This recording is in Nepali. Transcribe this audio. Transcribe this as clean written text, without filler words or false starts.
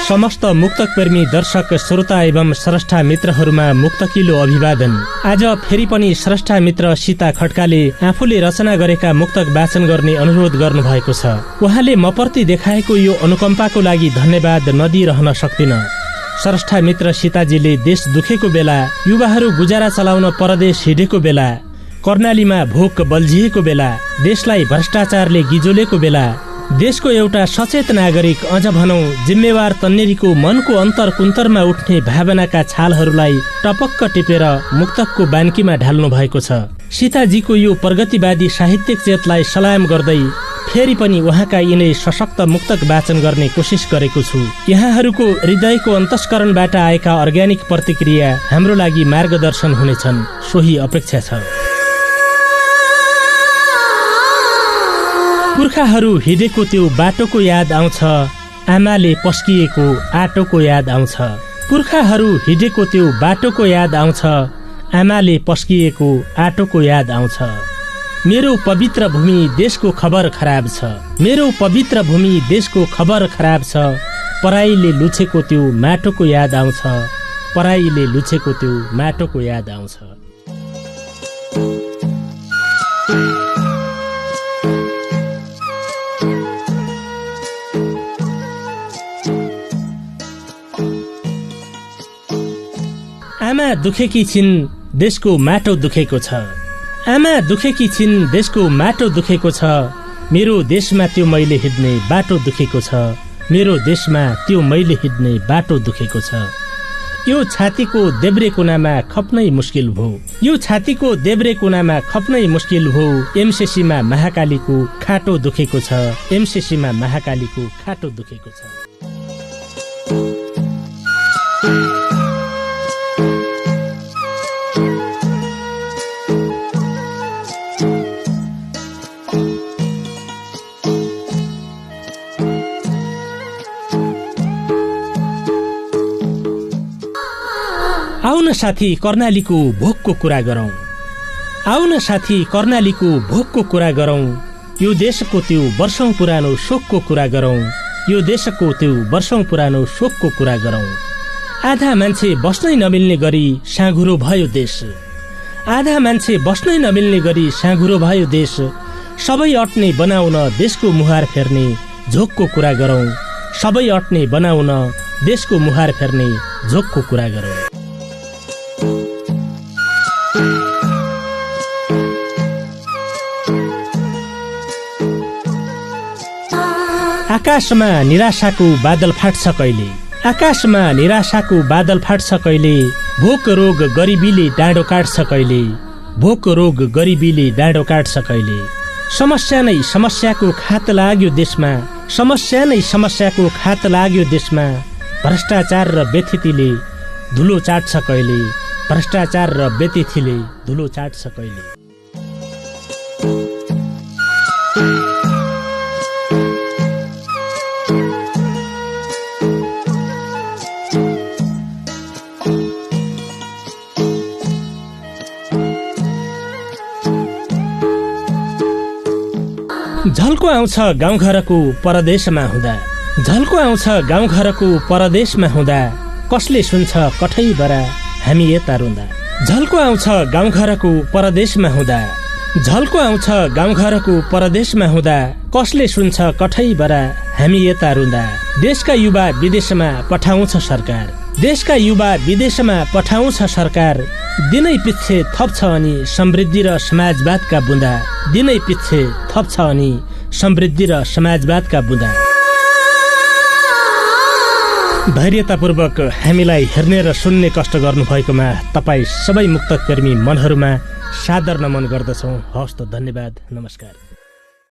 समस्त मुक्तक प्रेमी दर्शक श्रोता एवं स्रष्टा मित्रहरूमा मुक्तकिलो अभिवादन। आज फेरि पनि स्रष्टा मित्र सीता खड्काले आफूले रचना गरेका मुक्तक वाचन गर्ने अनुरोध गर्नु भएको छ। उहाँले मप्रति देखाएको यो अनुकम्पाको लागि धन्यवाद नदिइरहन सक्दिन। स्रष्टा मित्र सीताजीले देश दुखेको बेला, युवाहरू गुजारा चलाउन परदेश हिँडेको बेला, कर्णालीमा भोक बल्झिएको बेला, देशलाई भ्रष्टाचारले गिजोलेको बेला, देशको एउटा सचेत नागरिक, अझ भनौं जिम्मेवार तन्नेरीको मनको अन्तर कुन्तरमा उठ्ने भावनाका छालहरूलाई टपक्क टिपेर मुक्तकको बान्कीमा ढाल्नु भएको छ। सीताजीको यो प्रगतिवादी साहित्यिक चेतलाई सलाम गर्दै फेरि पनि उहाँका यिनै सशक्त मुक्तक वाचन गर्ने कोसिस गरेको छु। यहाँहरूको हृदयको अन्तस्करणबाट आएका अर्ग्यानिक प्रतिक्रिया हाम्रो लागि मार्गदर्शन हुनेछन्, सोही अपेक्षा छ। पुर्खाहरू हिँडेको त्यो बाटोको याद आउँछ, आमाले पस्किएको आटोको याद आउँछ। पुर्खाहरू हिँडेको त्यो बाटोको याद आउँछ, आमाले पस्किएको आटोको याद आउँछ। मेरो पवित्र भूमि देशको खबर खराब छ, मेरो पवित्र भूमि देशको खबर खराब छ। पराईले लुछेको त्यो माटोको याद आउँछ, पराईले लुछेको त्यो माटोको याद आउँछ। आमा दुखेकी छिन्, देशको माटो दुखेको छ। आमा दुखेकी छिन्, देशको माटो दुखेको छ। मेरो देशमा त्यो मैले हिँड्ने बाटो दुखेको छ, मेरो देशमा त्यो मैले हिँड्ने बाटो दुखेको छ। यो छातीको देब्रे कुनामा खप्नै मुस्किल भो, यो छातीको देब्रे कुनामा खप्नै मुस्किल भो। एमसीसीमा महाकालीको खाटो दुखेको छ, एमसीसीमा महाकालीको खाटो दुखेको छ। आउन साथी कर्णालीको भोकको कुरा गरौं, आउन साथी कर्णालीको भोकको कुरा गरौं। यो देशको त्यो वर्षौं पुरानो शोकको कुरा गरौं, यो देशको त्यो वर्षौं पुरानो शोकको कुरा गरौं। आधा मान्छे बस्नै नमिल्ने गरी साँघुरो भयो देश, आधा मान्छे बस्नै नमिल्ने गरी साँघुरो भयो देश। सबै अट्ने बनाउन देशको मुहार फेर्ने झोकको कुरा गरौं, सबै अट्ने बनाउन देशको मुहार फेर्ने झोकको कुरा गरौं। आकाशमा निराशाको बादल फाट्छ कहिले, आकाशमा निराशाको बादल फाट्छ कहिले। भोक रोग गरिबीले डाँडो काट्छ कहिले, भोक रोग गरिबीले डाँडो काट्छ कहिले। समस्या नै समस्याको खात लाग्यो देशमा, समस्या नै समस्याको खात लाग्यो देशमा। भ्रष्टाचार र व्यथितिले धुलो चाट्छ कहिले, भ्रष्टाचार र व्यथितिले धुलो चाट्छ कहिले। झल्को आउँछ गाउँघरको परदेशमा हुँदा, झल्को आउँछ गाउँघरको परदेशमा हुँदा। कसले सुन्छ कठै बरा हामी यता रुँदा, झल्को आउँछ गाउँघरको परदेशमा हुँदा, झल्को आउँछ गाउँघरको परदेशमा हुँदा। कसले सुन्छ कठै बरा हामी यता रुँदा। देशका युवा विदेशमा पठाउँछ सरकार, देशका युवा विदेशमा पठाउँछ सरकार। दिनै पिच्छे थप्छ अनि समृद्धि र समाजवादका बुँदा, दिनै पिच्छे थप्छ अनि समृद्धि र समाजवादका बुँदा। धैर्यतापूर्वक हामीलाई हेर्ने र सुन्ने कष्ट गर्नुभएकोमा तपाईँ सबै मुक्तक प्रेमी मनहरूमा सादर नमन गर्दछौँ। हवस् त, धन्यवाद, नमस्कार।